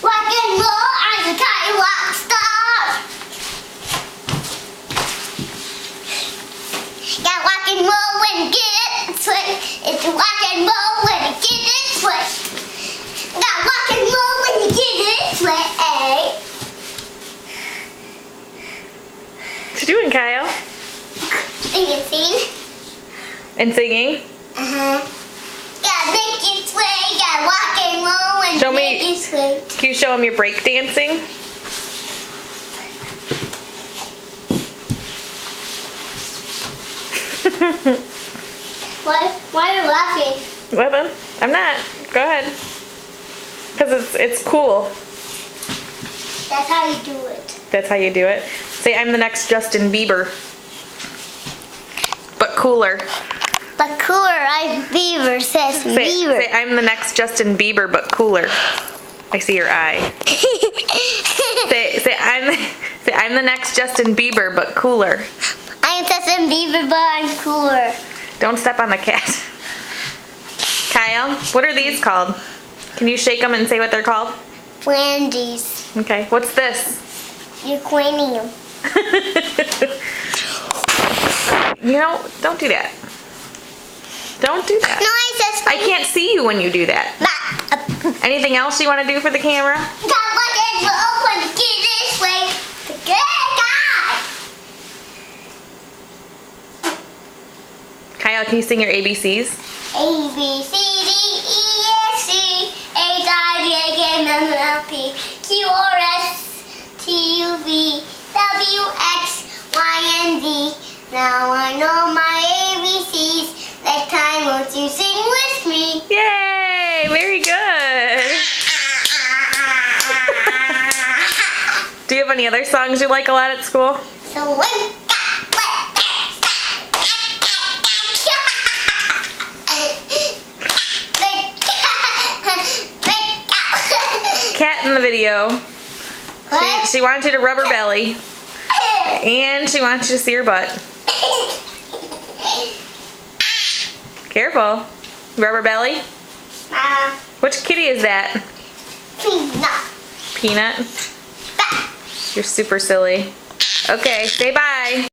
Rock and roll, I'm a kind of rock star. Got rock and roll when you get it sway. It's rock and roll when you get it sway. Got rock and roll when you get it sway. What you doing, Kyle? Dancing. And singing? Uh-huh. Gotta make it sway. Gotta rock and roll when Show you me. make it sway. Can you show him your break dancing? Why are you laughing? Well then, I'm not. Go ahead. Because it's cool. That's how you do it. That's how you do it. Say, I'm the next Justin Bieber. But cooler. But cooler, I'm Beaver, says Beaver. Say, I'm the next Justin Bieber, but cooler. I see your eye. say, I'm the next Justin Bieber, but cooler. I'm Justin Bieber, but I'm cooler. Don't step on the cat. Kyle, what are these called? Can you shake them and say what they're called? Wendy's. Okay, what's this? Ukrainian. You know, don't do that. Don't do that. No, I said I can't see you when you do that. Anything else you want to do for the camera? Got rock and roll when you get this way. Good guy. Kyle, can you sing your ABCs? A, B, C, D, E, F, C, H, I, J, K, L, M, N, P, Q, R, S, T, U, V, W, X, Y, and Z. Now I know my ABCs. Next time, won't you sing with me? Yay! Very good. Do you have any other songs you like a lot at school? So when Cat in the video. She wants you to rub her belly. And she wants you to see her butt. Careful. Rub her belly. Which kitty is that? Peanut. You're super silly. Okay, say bye.